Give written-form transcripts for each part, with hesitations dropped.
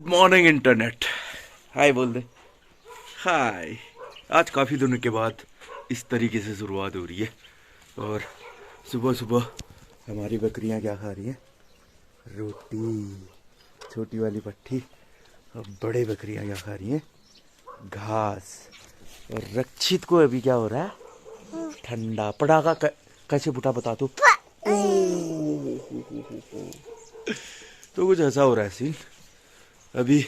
Morning internet. हाय बोल दे। हाय। आज काफ़ी दिनों के बाद इस तरीके से शुरुआत हो रही है। और सुबह सुबह हमारी बकरियां क्या खा रही हैं? रोटी। छोटी वाली पट्टी। और बड़े बकरियां क्या खा रही हैं? घास। और रक्षित को अभी क्या हो रहा है? ठंडा पड़ाका कैसे फूटा बता तू। तो कुछ ऐसा हो रहा है सीन। अभी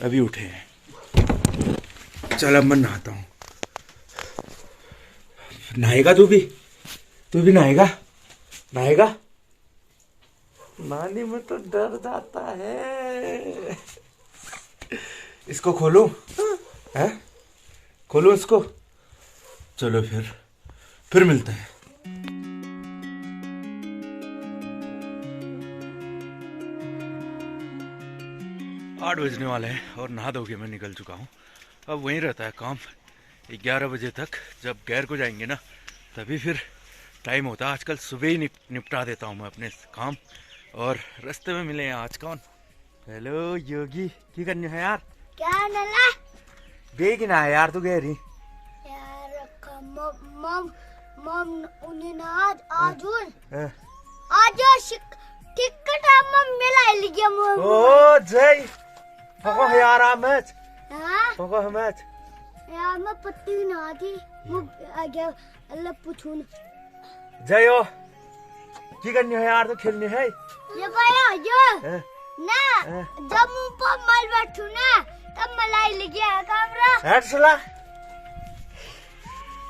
अभी उठे हैं। चल अब मैं नहाता हूँ। नहाएगा तू भी? तू भी नहाएगा? नहाएगा? नानी में तो डर जाता है। इसको खोलूं? है? खोलूं इसको? चलो फिर मिलते हैं। 8 बजने वाले हैं और नहा धो के मैं निकल चुका हूँ। अब वहीं रहता है काम 11 बजे तक। जब गैर को जाएंगे ना तभी फिर टाइम होता है। आजकल सुबह ही निपटा देता हूँ मैं अपने काम। और रास्ते में मिले हैं आज कौन? हेलो योगी, की करनी है यार? क्या नला? बेगी ना है यार तू गहरी यार मम मम उन्हें ना आज टिकट मम मिला लिया मम। ओ जय पको यार आ मैच हां पको मैच यार मैं पत्ती ना थी वो आ गया अल्लाह पूछूं जय ओ की करनी है यार? तो खेलनी है ये पाया जो ना जब मुंह पर मल बैठू ना तब मलाई ले गया कैमरा हेड सला।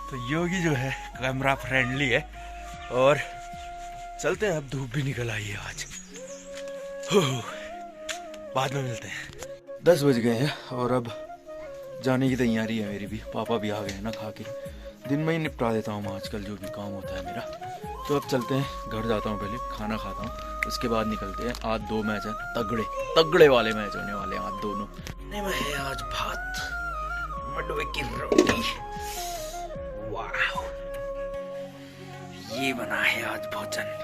तो योगी जो है कैमरा फ्रेंडली है। और चलते हैं, अब धूप भी निकल आई है आज। बाद में मिलते हैं। 10 बज गए हैं और अब जाने की तैयारी है मेरी भी। पापा भी आ गए हैं ना खा के। दिन में ही निपटा देता हूँ मैं आजकल जो भी काम होता है मेरा। तो अब चलते हैं, घर जाता हूँ, पहले खाना खाता हूँ, उसके बाद निकलते हैं। आज 2 मैच हैं, तगड़े वाले मैच होने वाले हैं आज दोनों। में है आज भात, मडवे की रोटी। वाह, ये बना है आज भोजन।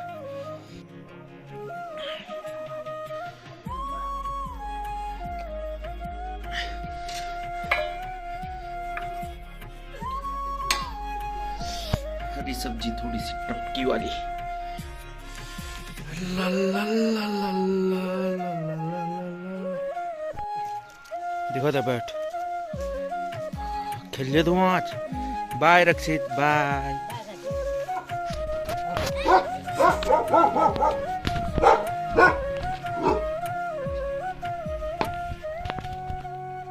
हरी सब्जी थोड़ी सी टपकी वाली। ला ला ला ला ला ला ला। देखो तो बैठ खेल दूँ आज। बाय रक्षित, बाय।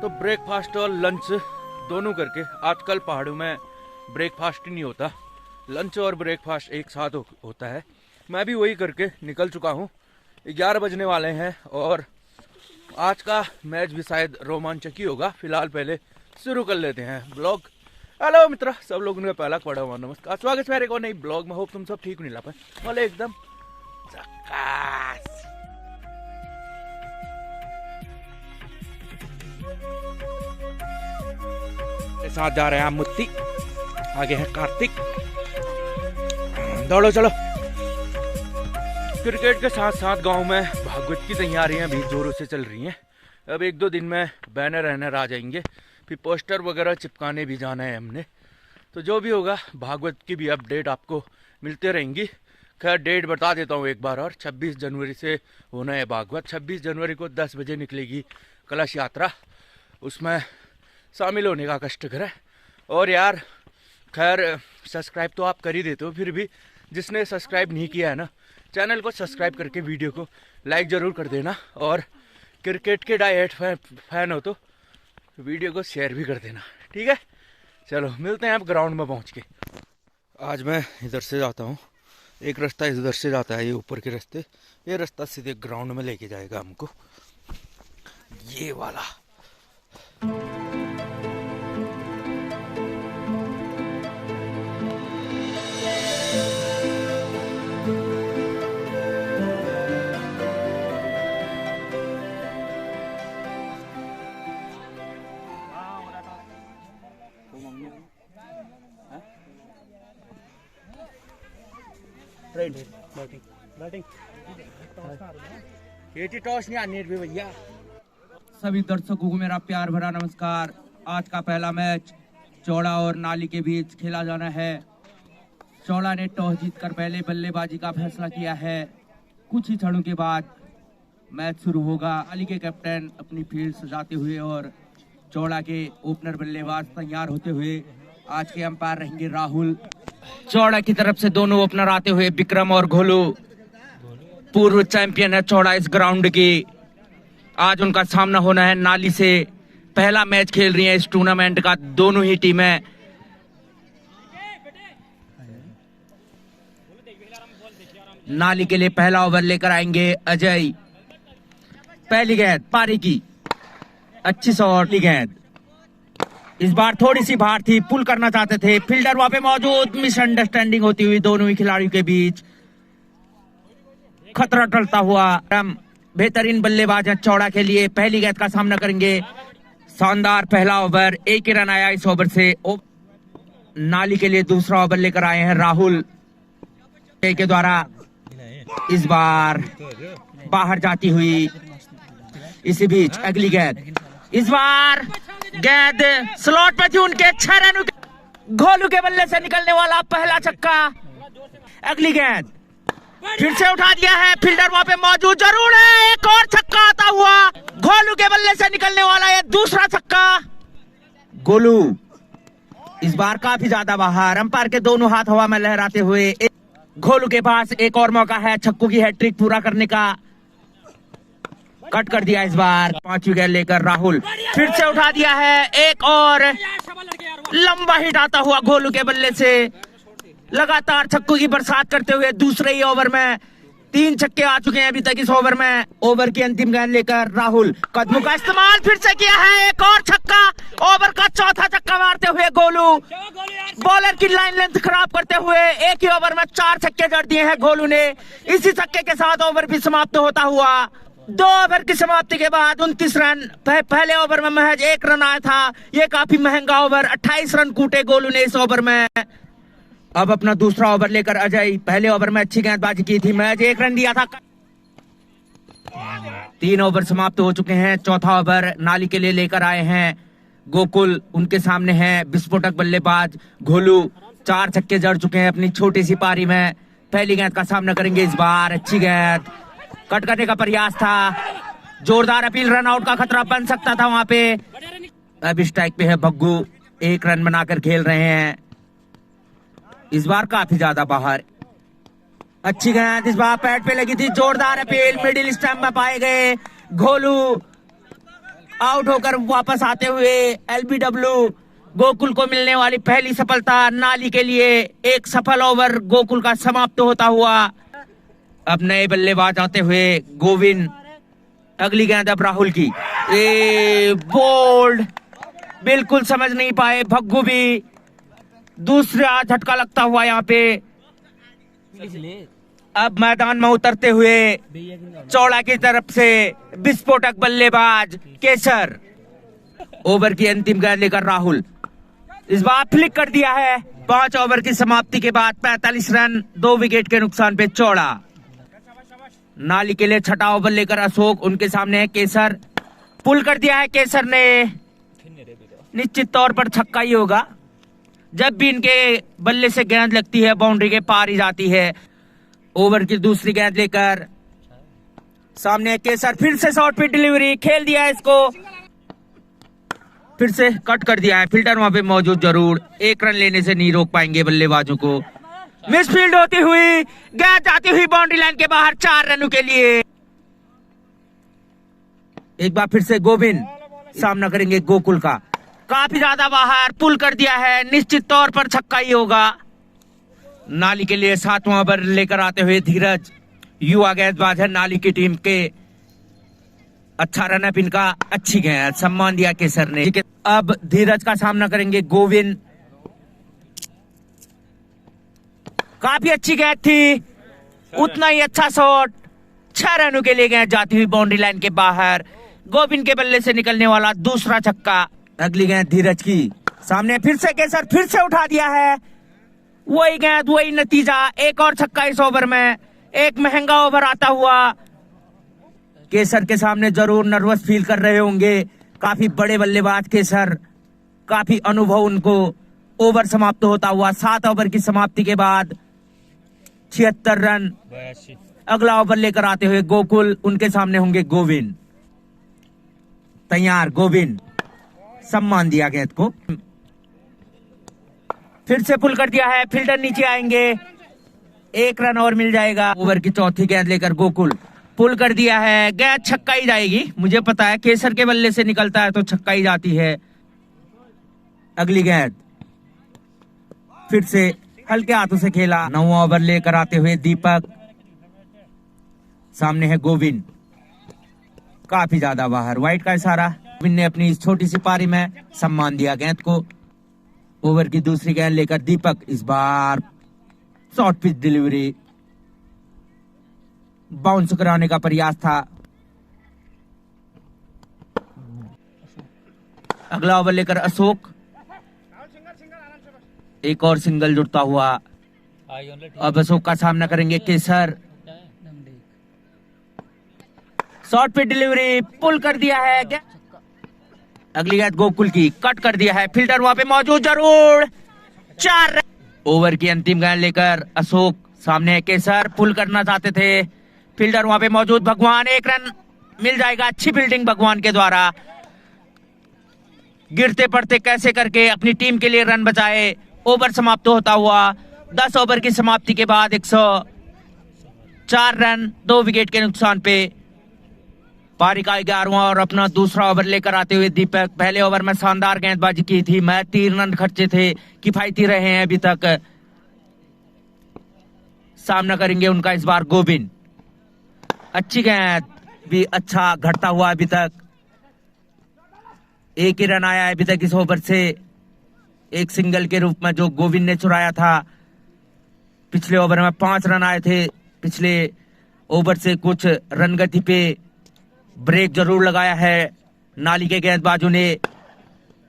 तो ब्रेकफास्ट और लंच दोनों करके, आजकल पहाड़ों में ब्रेकफास्ट ही नहीं होता, लंच और ब्रेकफास्ट एक साथ होता है। मैं भी वही करके निकल चुका हूँ। 11 बजने वाले हैं और आज का मैच भी शायद रोमांचक ही होगा। फिलहाल पहले शुरू कर लेते हैं ब्लॉग। हेलो मित्र, सब लोगों का पहला पड़ा हुआ नमस्कार, स्वागत है मेरे को नई ब्लॉग में। होप तुम सब ठीक नहीं लापे बोले एकदम झकास। साथ जा रहे हैं मुत्ती, आगे है कार्तिक। दौड़ो चलो। क्रिकेट के साथ साथ गांव में भागवत की तैयारियां भी जोरों से चल रही हैं। अब 1-2 दिन में बैनर आ जाएंगे, फिर पोस्टर वगैरह चिपकाने भी जाना है हमने। तो जो भी होगा भागवत की भी अपडेट आपको मिलते रहेंगी। खैर डेट बता देता हूँ एक बार और, 26 जनवरी से होना है भागवत। 26 जनवरी को 10 बजे निकलेगी कलश यात्रा, उसमें शामिल होने का कष्ट करें। और यार खैर सब्सक्राइब तो आप कर ही देते हो, फिर भी जिसने सब्सक्राइब नहीं किया है ना, चैनल को सब्सक्राइब करके वीडियो को लाइक ज़रूर कर देना। और क्रिकेट के डाइट फैन हो तो वीडियो को शेयर भी कर देना, ठीक है? चलो मिलते हैं अब ग्राउंड में पहुंच के। आज मैं इधर से जाता हूँ, एक रास्ता इधर से जाता है, ये ऊपर के रास्ते, ये रास्ता सीधे ग्राउंड में लेके जाएगा हमको, ये वाला। बैटिंग ये टॉस नहीं आनी भी भैया। सभी दर्शकों को मेरा प्यार भरा नमस्कार। आज का पहला मैच चौड़ा और नाली के बीच खेला जाना है। चौड़ा ने टॉस जीतकर पहले बल्लेबाजी का फैसला किया है। कुछ ही क्षणों के बाद मैच शुरू होगा। नाली के कैप्टन अपनी फील्ड सजाते हुए और चौड़ा के ओपनर बल्लेबाज तैयार होते हुए। आज के अंपायर रहेंगे राहुल। चौड़ा की तरफ से दोनों ओपनर आते हुए विक्रम और घोलू। पूर्व चैंपियन है चौड़ा इस ग्राउंड की। आज उनका सामना होना है नाली से। पहला मैच खेल रही है इस टूर्नामेंट का दोनों ही टीमें। नाली के लिए पहला ओवर लेकर आएंगे अजय। पहली गेंद पारी की, अच्छी शॉट। गेंद इस बार थोड़ी सी बाहर थी, पुल करना चाहते थे। फील्डर वहां पे मौजूद। मिसअंडरस्टैंडिंग होती हुई दोनों ही खिलाड़ियों के बीच। खतरा टलता हुआ। बेहतरीन बल्लेबाज है चौड़ा के लिए। पहली गेंद का सामना करेंगे। शानदार पहला ओवर, एक ही रन आया इस ओवर से। नाली के लिए दूसरा ओवर लेकर आए हैं राहुल के द्वारा। इस बार बाहर जाती हुई। इसी बीच अगली गेंद, इस बार गेंद स्लॉट पे थी उनके। 6 रन घोलू के बल्ले से निकलने वाला पहला छक्का। अगली गेंद फिर से उठा दिया है। फील्डर वहां पे मौजूद जरूर है। एक और छक्का आता हुआ घोलू के बल्ले से निकलने वाला है दूसरा छक्का। गोलू इस बार काफी ज्यादा बाहर। अंपायर के दोनों हाथ हवा में लहराते हुए। घोलू के पास एक और मौका है छक्कों की हैट्रिक पूरा करने का। कट कर दिया इस बार। 5वीं गेंद लेकर राहुल फिर से उठा दिया है। एक और लंबा हिट आता हुआ घोलू के बल्ले से। लगातार छक्कों की बरसात करते हुए दूसरे ही ओवर में 3 छक्के आ चुके हैं अभी तक इस ओवर में। ओवर की अंतिम गेंद लेकर राहुल कदमों का इस्तेमाल फिर से किया है। एक और छक्का। ओवर का चौथा छक्का मारते हुए गोलू बॉलर की लाइन लेंथ खराब करते हुए एक ही ओवर में 4 छक्के जड़ दिए हैं गोलू ने। इसी छक्के के साथ ओवर भी समाप्त होता हुआ। 2 ओवर की समाप्ति के बाद 29 रन। पहले ओवर में महज 1 रन आया था। ये काफी महंगा ओवर। 28 रन कूटे गोलू ने इस ओवर में। अब अपना दूसरा ओवर लेकर अजय। पहले ओवर में अच्छी गेंदबाजी की थी, मैच 1 रन दिया था। 3 ओवर समाप्त हो चुके हैं। चौथा ओवर नाली के लिए लेकर आए हैं गोकुल। उनके सामने है विस्फोटक बल्लेबाज घोलू। 4 छक्के जड़ चुके हैं अपनी छोटी सी पारी में। पहली गेंद का सामना करेंगे इस बार। अच्छी गेंद, कट करने का प्रयास था। जोरदार अपील, रन आउट का खतरा बन सकता था वहां पे। अब स्ट्राइक पे है भग्गू। 1 रन बनाकर खेल रहे हैं। इस बार काफी ज्यादा बाहर। अच्छी गेंद इस बार पैड पे लगी थी। जोरदार अपील, मिडिल स्टंप में पाए गए। घोलू आउट होकर वापस आते हुए एलबीडब्ल्यू। गोकुल को मिलने वाली पहली सफलता नाली के लिए। एक सफल ओवर गोकुल का समाप्त होता हुआ। अब नए बल्लेबाज आते हुए गोविंद। अगली गेंद अब राहुल की। बोल्ड, बिल्कुल समझ नहीं पाए भग्गू भी। दूसरा झटका लगता हुआ यहाँ पे। अब मैदान में उतरते हुए चौड़ा की तरफ से विस्फोटक बल्लेबाज केसर। ओवर की अंतिम गेंद लेकर राहुल इस बार फ्लिक कर दिया है। 5 ओवर की समाप्ति के बाद 45 रन, 2 विकेट के नुकसान पे चौड़ा। नाली के लिए छठा ओवर लेकर अशोक। उनके सामने है केसर। पुल कर दिया है केसर ने। निश्चित तौर पर छक्का ही होगा। जब भी इनके बल्ले से गेंद लगती है बाउंड्री के पार ही जाती है। ओवर की दूसरी गेंद लेकर सामने केसर। फिर से शॉर्ट पिच डिलीवरी, खेल दिया है इसको। फिर से कट कर दिया है। फील्डर वहां पे मौजूद जरूर। 1 रन लेने से नहीं रोक पाएंगे बल्लेबाजों को। मिसफील्ड होती हुई गेंद जाती हुई बाउंड्री लाइन के बाहर 4 रनों के लिए। एक बार फिर से गोविंद सामना करेंगे गोकुल का। काफी ज्यादा बाहर, पुल कर दिया है। निश्चित तौर पर छक्का ही होगा। नाली के लिए 7वां ओवर लेकर आते हुए धीरज। युवा गेंदबाज है नाली की टीम के। अच्छा रनअप इनका। अच्छी गेंद, सम्मान दिया केसर ने। अब धीरज का सामना करेंगे गोविंद। काफी अच्छी गेंद थी, उतना ही अच्छा शॉट। 6 रनों के लिए गेंद जाती हुई बाउंड्री लाइन के बाहर। गोविंद के बल्ले से निकलने वाला दूसरा छक्का। अगली गेंद धीरज की। सामने फिर से केसर, फिर से उठा दिया है। वही गेंद, वही नतीजा। एक और छक्का इस ओवर में। एक महंगा ओवर आता हुआ। केसर के सामने जरूर नर्वस फील कर रहे होंगे। काफी बड़े बल्लेबाज केसर, काफी अनुभव उनको। ओवर समाप्त होता हुआ 7 ओवर की समाप्ति के बाद 76 रन। अगला ओवर लेकर आते हुए गोकुल, उनके सामने होंगे गोविंद। तैयार गोविंद, सम्मान दिया गेंद को, फिर से पुल कर दिया है, फील्डर नीचे आएंगे, 1 रन और मिल जाएगा। ओवर की चौथी गेंद लेकर गोकुल पुल कर दिया है, गेंद छक्का ही जाएगी। मुझे पता है केसर के बल्ले से निकलता है तो छक्का ही जाती है। अगली गेंद फिर से हल्के हाथों से खेला। 9वां ओवर लेकर आते हुए दीपक, सामने है गोविंद, काफी ज्यादा बाहर, वाइड का इशारा। गोविंद ने अपनी इस छोटी सी पारी में सम्मान दिया गेंद को। ओवर की दूसरी गेंद लेकर दीपक, इस बार शॉर्ट पिच डिलीवरी, बाउंस कराने का प्रयास था। अगला ओवर लेकर अशोक, एक और सिंगल जुड़ता हुआ। अब अशोक का सामना करेंगे केसर, शॉर्ट पिच डिलीवरी, पुल कर दिया है। अगली गेंद गोकुल की, कट कर दिया है, फील्डर वहां पे मौजूद जरूर, 4 रन। ओवर की अंतिम गेंद लेकर अशोक, सामने है केसर, पुल करना चाहते थे, फील्डर वहां पे मौजूद, भगवान, 1 रन मिल जाएगा। अच्छी फील्डिंग भगवान के द्वारा, गिरते पड़ते कैसे करके अपनी टीम के लिए रन बचाए। ओवर समाप्त होता हुआ 10 ओवर की समाप्ति के बाद 104 रन, 2 विकेट के नुकसान पे। पारी का 11वां और अपना दूसरा ओवर लेकर आते हुए दीपक, पहले ओवर में शानदार गेंदबाजी की थी, मैं 3 रन खर्चे थे, किफायती रहे हैं अभी तक। सामना करेंगे उनका इस बार गोविंद, अच्छी गेंद भी, अच्छा घटता हुआ अभी तक। 1 ही रन आया है अभी तक इस ओवर से, एक सिंगल के रूप में जो गोविंद ने चुराया था। पिछले ओवर में 5 रन आए थे, पिछले ओवर से कुछ रन गति पे ब्रेक जरूर लगाया है नाली के गेंदबाजों ने,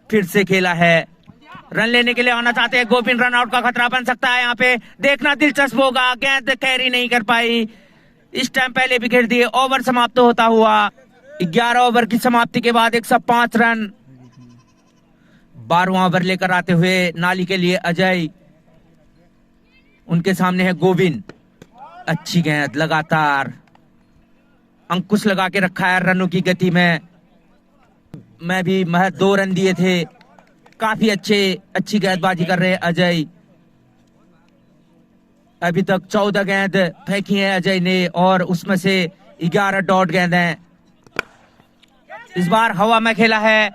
फिर से खेला है, रन लेने के लिए आना चाहते हैं गोविंद, रन आउट का खतरा बन सकता है यहाँ पे, देखना दिलचस्प होगा। गेंद कैरी नहीं कर पाई, इस टाइम पहले विकेट दिए। ओवर समाप्त होता हुआ 11 ओवर की समाप्ति के बाद 105 रन। 12वां ओवर लेकर आते हुए नाली के लिए अजय, उनके सामने है गोविंद, अच्छी गेंद, लगातार अंकुश लगा के रखा है रनों की गति में। मैं भी महज 2 रन दिए थे, काफी अच्छी गेंदबाजी कर रहे हैं अजय। अभी तक 14 गेंद फेंकी है अजय ने और उसमें से 11 डॉट गेंद हैं। इस बार हवा में खेला है,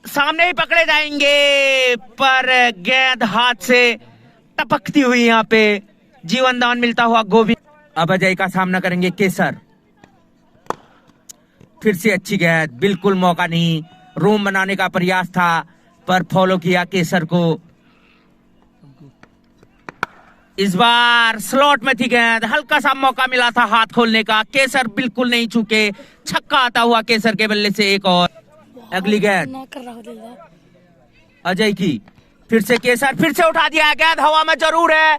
सामने ही पकड़े जाएंगे, पर गेंद हाथ से टपकती हुई यहाँ पे जीवन दान मिलता हुआ गोविंद। अब अजय का सामना करेंगे केसर, फिर से अच्छी गेंद, बिल्कुल मौका नहीं, रूम बनाने का प्रयास था पर फॉलो किया केसर को। इस बार स्लॉट में थी गेंद, हल्का सा मौका मिला था हाथ खोलने का, केसर बिल्कुल नहीं चूके, छक्का आता हुआ केसर के बल्ले से एक और। अगली गेंद अजय की, फिर से केसर, फिर से उठा दिया, गेंद हवा में जरूर है।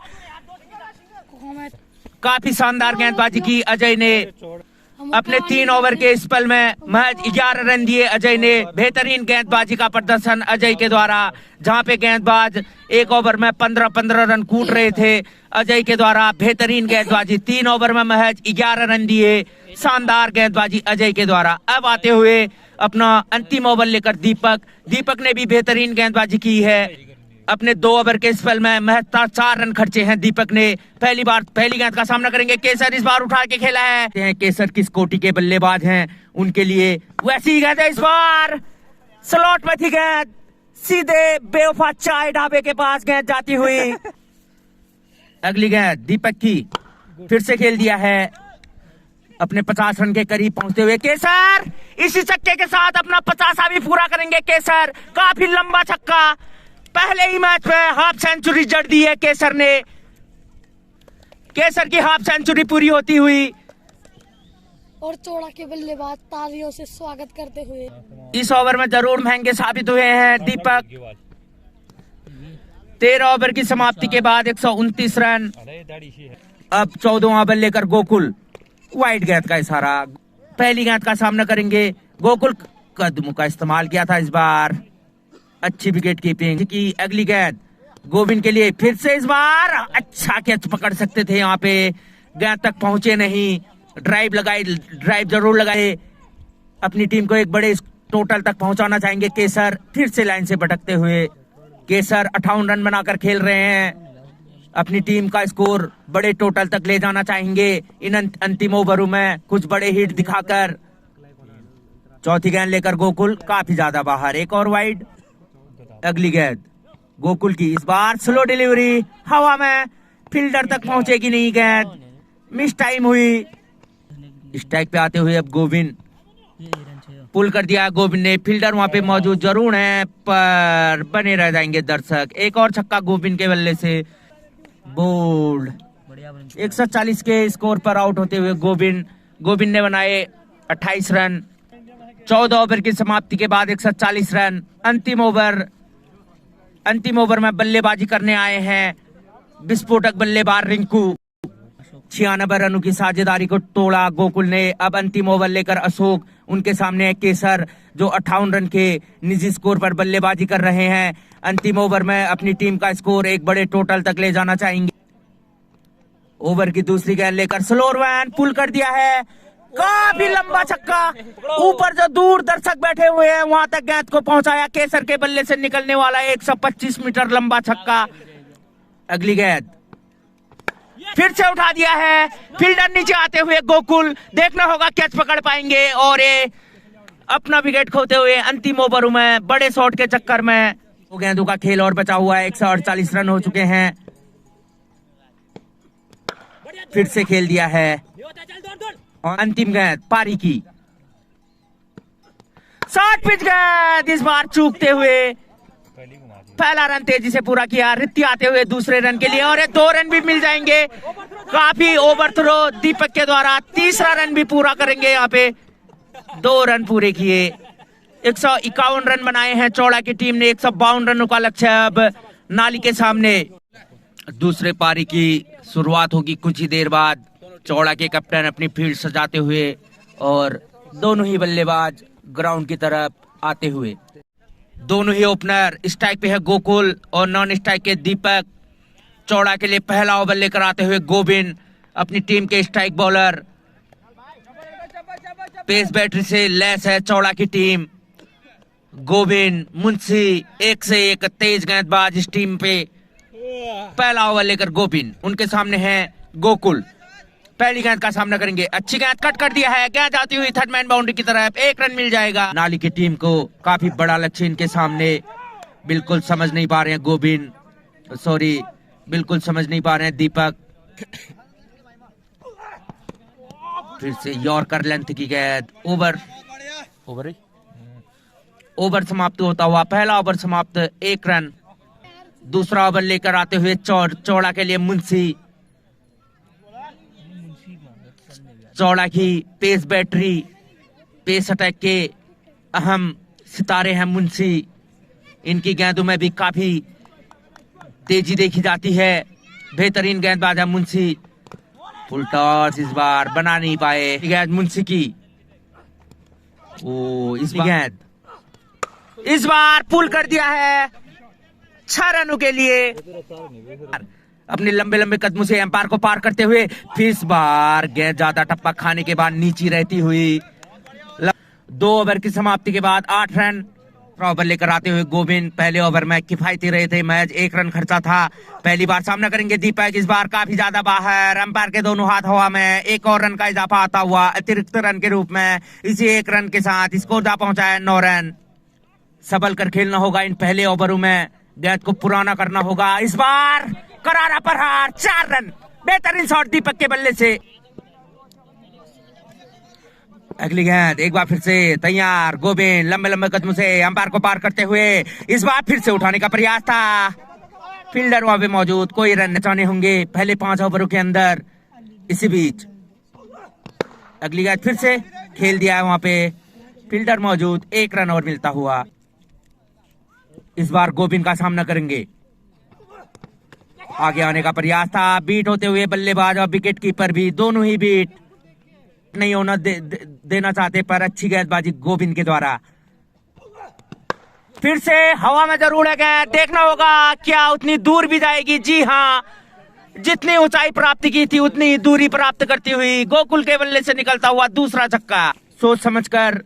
काफी शानदार गेंदबाजी की अजय ने, अपने 3 ओवर के स्पेल में महज 11 रन दिए अजय ने। बेहतरीन गेंदबाजी का प्रदर्शन अजय के द्वारा, जहां पे गेंदबाज 1 ओवर में 15-15 रन कूट रहे थे, अजय के द्वारा बेहतरीन गेंदबाजी, 3 ओवर में महज 11 रन दिए, शानदार गेंदबाजी अजय के द्वारा। अब आते हुए अपना अंतिम ओवर लेकर दीपक ने भी बेहतरीन गेंदबाजी की है। अपने 2 ओवर के स्पेल में महज 4 रन खर्चे हैं दीपक ने। पहली गेंद का सामना करेंगे केसर, इस बार उठा के खेला है। केसर किस कोटि के बल्लेबाज हैं, उनके लिए वैसी गेंद है, इस बार स्लॉट में थी गेंद, सीधे बेवफा चाय ढाबे के पास गेंद जाती हुई। अगली गेंद दीपक की, फिर से खेल दिया है, अपने 50 रन के करीब पहुंचते हुए केसर इसी छक्के के साथ अपना 50वां भी पूरा करेंगे केसर। काफी लंबा छक्का, पहले ही मैच में हाफ सेंचुरी जड़ दी है केसर ने। केसर की हाफ सेंचुरी पूरी होती हुई और चौड़ा के बल्लेबाज तालियों से स्वागत करते हुए इस ओवर में जरूर महंगे साबित हुए हैं दीपक। 13 ओवर की समाप्ति के बाद 129 रन। अब 14वां ओवर लेकर गोकुल, वाइड गेंद का इशारा। पहली गेंद का सामना करेंगे गोकुल, कदमों का इस्तेमाल किया था इस बार, अच्छी विकेट कीपिंग की। अगली गेंद गोविंद के लिए, फिर से इस बार अच्छा कैच पकड़ सकते थे, यहाँ पे गेंद तक पहुंचे नहीं। ड्राइव जरूर लगाए, अपनी टीम को एक बड़े टोटल तक पहुंचाना चाहेंगे केसर। फिर से लाइन से भटकते हुए केसर 58 रन बनाकर खेल रहे हैं, अपनी टीम का स्कोर बड़े टोटल तक ले जाना चाहेंगे इन अंतिम ओवरों में, कुछ बड़े हिट दिखाकर। चौथी गेंद लेकर गोकुल काफी ज्यादा बाहर, एक और वाइड। अगली गेंद गोकुल की, इस बार स्लो डिलीवरी, हवा में, फील्डर तक पहुंचेगी नहीं गेंद, मिस टाइम हुई। स्ट्राइक पे आते हुए अब गोविंद, पुल कर दिया गोविंद ने, फील्डर वहां पे मौजूद जरूर हैं पर बने रह जाएंगे दर्शक। एक और छक्का गोविंद के बल्ले से, बोल्ड। 140 के स्कोर पर आउट होते हुए गोविंद ने बनाए 28 रन। 14 ओवर की समाप्ति के बाद 140 रन। अंतिम ओवर में बल्लेबाजी करने आए हैं विस्फोटक बल्लेबाज रिंकू। 96 रनों की साझेदारी को तोड़ा गोकुल ने। अब अंतिम ओवर लेकर अशोक, उनके सामने है केसर जो 58 रन के निजी स्कोर पर बल्लेबाजी कर रहे हैं। अंतिम ओवर में अपनी टीम का स्कोर एक बड़े टोटल तक ले जाना चाहेंगे। ओवर की दूसरी गेंद लेकर स्लोर वैन, पुल कर दिया है, काफी लंबा छक्का, ऊपर जो दूर दर्शक बैठे हुए हैं वहां तक गेंद को पहुंचाया, केसर के बल्ले से निकलने वाला 125 मीटर लंबा छक्का। अगली गेंद फिर से उठा दिया है, फील्डर नीचे आते हुए गोकुल, देखना होगा कैच पकड़ पाएंगे और ये अपना विकेट खोते हुए अंतिम ओवरों में बड़े शॉट के चक्कर में। गेंदों का खेल और बचा हुआ है, 148 रन हो चुके हैं। फिर से खेल दिया है और अंतिम गेंद पारी की, शॉर्ट पिच गेंद, इस बार चूकते हुए पहला रन तेजी से पूरा किया। रित्ती आते हुए दूसरे रन के लिए और ये 2 रन भी मिल जाएंगे। काफी ओवरथ्रो दीपक के द्वारा, तीसरा रन भी पूरा करेंगे यहाँ पे। 2 रन पूरे किए, 151 रन बनाए हैं चौड़ा की टीम ने। 152 रनों का लक्ष्य अब नाली के सामने। दूसरे पारी की शुरुआत होगी कुछ ही देर बाद। चौड़ा के कैप्टन अपनी फील्ड सजाते हुए और दोनों ही बल्लेबाज ग्राउंड की तरफ आते हुए। दोनों ही ओपनर, स्ट्राइक पे है गोकुल और नॉन स्ट्राइक के दीपक। चौड़ा के लिए पहला ओवर लेकर आते हुए गोविंद, अपनी टीम के स्ट्राइक बॉलर। पेस बैटरी से लैस है चौड़ा की टीम। गोविंद, मुंशी, एक से एक तेज गेंदबाज इस टीम पे। पहला ओवर लेकर गोविंद, उनके सामने है गोकुल। पहली गेंद का सामना करेंगे, अच्छी गेंद कट कर दिया है, गेंद आती हुई थर्ड मैन बाउंड्री की तरफ, 1 रन मिल जाएगा। नाली की टीम को काफी बड़ा लक्ष्य इनके सामने, बिल्कुल समझ नहीं पा रहे हैं गोविंद, सॉरी बिल्कुल समझ नहीं पा रहे हैं दीपक। फिर से यॉर्कर लेंथ की गेंद, ओवर समाप्त होता हुआ पहला ओवर समाप्त, 1 रन। दूसरा ओवर लेकर आते हुए चौड़ा के लिए मुंशी। चौड़ा की पेस बैटरी, पेस अटैक के अहम सितारे हैं मुंशी। इनकी गेंदों में भी काफी तेजी देखी जाती है, बेहतरीन गेंदबाज है मुंशी। फुल टॉस इस बार बना नहीं पाए, गेंद मुंशी की। इस बार पुल कर दिया है 6 रनों के लिए। अपने लंबे लंबे कदमों से एम्पायर को पार करते हुए फिर इस बार गेंद ज्यादा टप्पा खाने के बाद नीचे रहती हुई। 2 ओवर की समाप्ति के बाद 8 रन। ओवर लेकर आते हुए गोविंद, पहले ओवर में किफायती रहे थे, मैच 1 रन खर्चा था। पहली बार सामना करेंगे दीपक, इस बार काफी ज्यादा बाहर, अंपायर के दोनों हाथ हवा में। 1 और रन का इजाफा आता हुआ अतिरिक्त रन के रूप में। इसी 1 रन के साथ स्कोर जा पहुंचा है 9 रन। संभल कर खेलना होगा इन पहले ओवरों में, गेंद को पुराना करना होगा। इस बार करारा प्रहार, 4 रन, बेहतरीन शॉट दीपक के बल्ले से। अगली गेंद एक बार फिर से तैयार, गोविंद लंबे लंबे कदमों से अंपायर को पार करते हुए इस बार फिर से उठाने का प्रयास था। फील्डर वहां पे मौजूद, कोई रन बचाने होंगे पहले 5 ओवरों के अंदर। इसी बीच अगली गेंद फिर से खेल दिया है, वहां पे फील्डर मौजूद, 1 रन और मिलता हुआ। इस बार गोविंद का सामना करेंगे, आगे आने का प्रयास था, बीट होते हुए बल्लेबाज और विकेट कीपर भी, दोनों ही बीट। नहीं होना देना चाहते, पर अच्छी गेंदबाजी गोविंद के द्वारा। फिर से हवा में जरूर है गेंद, देखना होगा क्या उतनी दूर भी जाएगी। जी हाँ, जितनी ऊंचाई प्राप्त की थी उतनी ही दूरी प्राप्त करती हुई गोकुल के बल्ले से निकलता हुआ दूसरा छक्का। सोच समझकर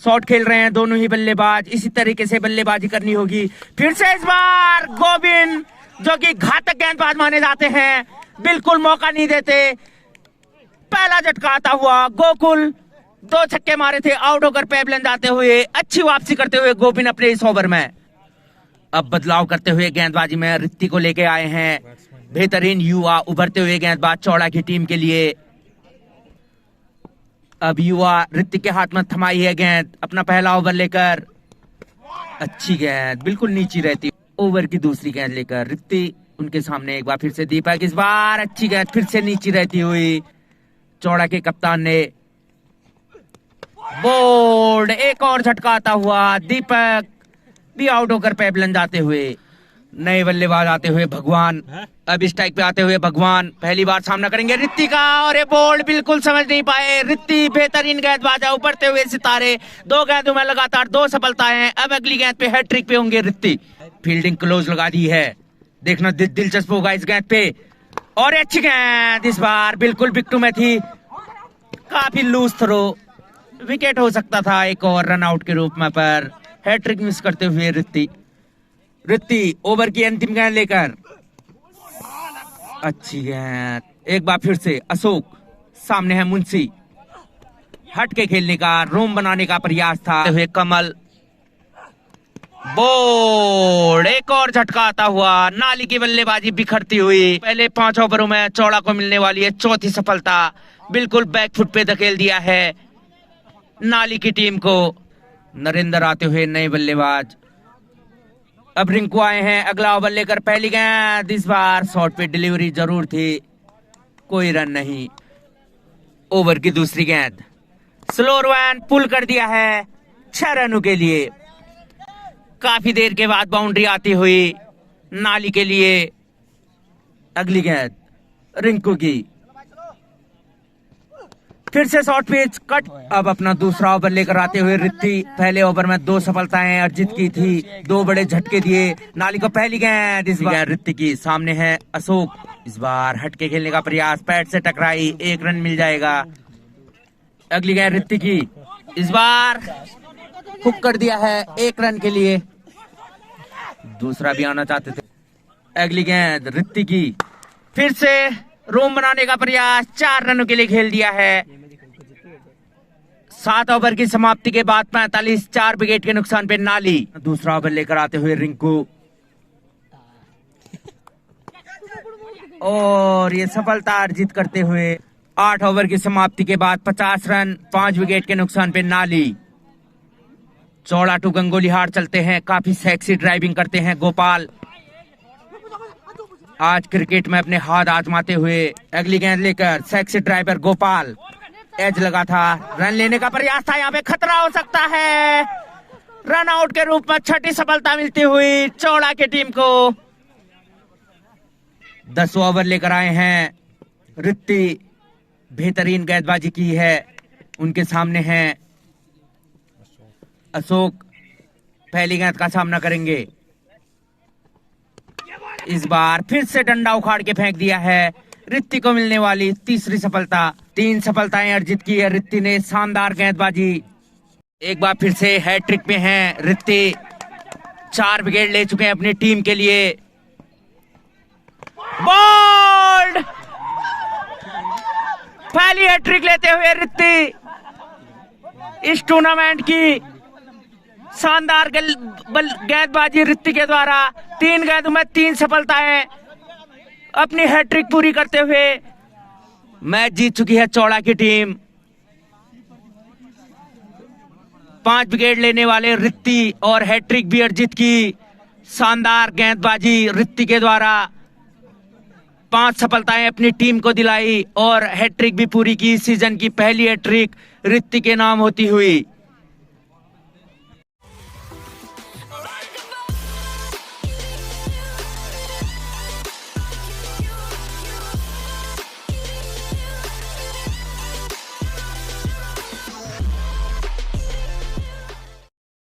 शॉट खेल रहे हैं दोनों ही बल्लेबाज, इसी तरीके से बल्लेबाजी करनी होगी। फिर से इस बार गोविंद, जो कि घातक गेंदबाज माने जाते हैं, बिल्कुल मौका नहीं देते। पहला झटका आता हुआ गोकुल, 2 छक्के मारे थे आउट होकर पेबलन जाते हुए। अच्छी वापसी करते हुए गोविंद अपने इस ओवर में। अब बदलाव करते हुए गेंदबाजी में रित्ती को लेके आए हैं बेहतरीन युवा उभरते हुए गेंदबाज चौड़ा की टीम के लिए। अब युवा रित्ती के हाथ में थमाई है गेंद, अपना पहला ओवर लेकर। अच्छी गेंद बिल्कुल नीची रहती। ओवर की दूसरी गेंद लेकर रित्ती उनके सामने एक बार फिर से दीपक, इस बार अच्छी गेंद फिर से नीची रहती हुई। चौड़ा के कप्तान ने बोल्ड, एक और झटका आता हुआ। दीपक भी आउट होकर पेबलन जाते हुए। नए बल्लेबाज आते हुए भगवान, अब स्ट्राइक पे आते हुए भगवान पहली बार सामना करेंगे रित्ती का, और ये बोल्ड बिल्कुल समझ नहीं पाए। रित्ती बेहतरीन गेंदबाज है, उभरते हुए सितारे। 2 गेंदों में लगातार 2 सफलताएं। अब अगली गेंद पे हैट्रिक पे होंगे रित्ती। फील्डिंग क्लोज लगा दी है, देखना दिलचस्प होगा इस गेंद पे। और अच्छी गेंद इस बार बिल्कुल बिट्टू में थी, काफी लूज थ्रो, विकेट हो सकता था एक और रन आउट के रूप में, पर हैट्रिक मिस करते हुए रित्ती ओवर की अंतिम गेंद लेकर। अच्छी गेंद, एक बार फिर से अशोक, सामने है मुंशी। हट के खेलने का, रोम बनाने का प्रयास था। हुए कमल, बोल्ड, एक और झटका आता हुआ। नाली की बल्लेबाजी बिखरती हुई। पहले 5 ओवरों में चौड़ा को मिलने वाली है चौथी सफलता। बिल्कुल बैकफुट पे धकेल दिया है नाली की टीम को। नरेंद्र आते हुए नए बल्लेबाज। अब रिंकू आए हैं अगला ओवर लेकर। पहली गेंद, इस बार शॉट पे डिलीवरी जरूर थी, कोई रन नहीं। ओवर की दूसरी गेंद, स्लोर वन पुल कर दिया है 6 रनों के लिए। काफी देर के बाद बाउंड्री आती हुई नाली के लिए। अगली गेंद रिंकू की, फिर से शॉर्ट पिच कट। अब अपना दूसरा ओवर लेकर आते हुए रित्ती, पहले ओवर में 2 सफलताएं अर्जित की थी, 2 बड़े झटके दिए नाली को। पहली गेंद इस बार रित्ती की, सामने है अशोक। इस बार हटके खेलने का प्रयास, पैड से टकराई, 1 रन मिल जाएगा। अगली गेंद रित्ती की, इस बार हुक कर दिया है 1 रन के लिए, दूसरा भी आना चाहते थे। अगली गेंद रित्ती की, फिर से रोम बनाने का प्रयास, 4 रनों के लिए खेल दिया है। 7 ओवर की समाप्ति के बाद 45, 4 विकेट के नुकसान पे नाली। दूसरा ओवर लेकर आते हुए रिंकू, और ये सफलता अर्जित करते हुए 8 ओवर की समाप्ति के बाद 50 रन, 5 विकेट के नुकसान पे नाली। चौड़ा टू गंगोली हाट चलते हैं, काफी सेक्सी ड्राइविंग करते हैं गोपाल। आज क्रिकेट में अपने हाथ आजमाते हुए अगली गेंद लेकर सेक्सी ड्राइवर गोपाल। एज लगा था, रन लेने का प्रयास था, यहाँ पे खतरा हो सकता है। रन आउट के रूप में 6ठी सफलता मिलती हुई चौड़ा की टीम को। 10 ओवर लेकर आए हैं रित्ती, बेहतरीन गेंदबाजी की है। उनके सामने हैं अशोक, पहली गेंद का सामना करेंगे। इस बार फिर से डंडा उखाड़ के फेंक दिया है। रित्ती को मिलने वाली तीसरी सफलता। 3 सफलताएं अर्जित की है रित्ती ने, शानदार गेंदबाजी। एक बार फिर से हैट्रिक पे हैं रित्ती, 4 विकेट ले चुके हैं अपनी टीम के लिए। बोल्ड, पहली हैट्रिक लेते हुए रित्ती इस टूर्नामेंट की। शानदार गेंदबाजी रित्ती के द्वारा, 3 गेंदों में 3 सफलताएं, अपनी हैट्रिक पूरी करते हुए मैच जीत चुकी है चौड़ा की टीम। 5 विकेट लेने वाले रित्ती और हैट्रिक भी अर्जित की। शानदार गेंदबाजी रित्ती के द्वारा 5 सफलताएं अपनी टीम को दिलाई और हैट्रिक भी पूरी की। सीजन की पहली हैट्रिक रित्ती के नाम होती हुई।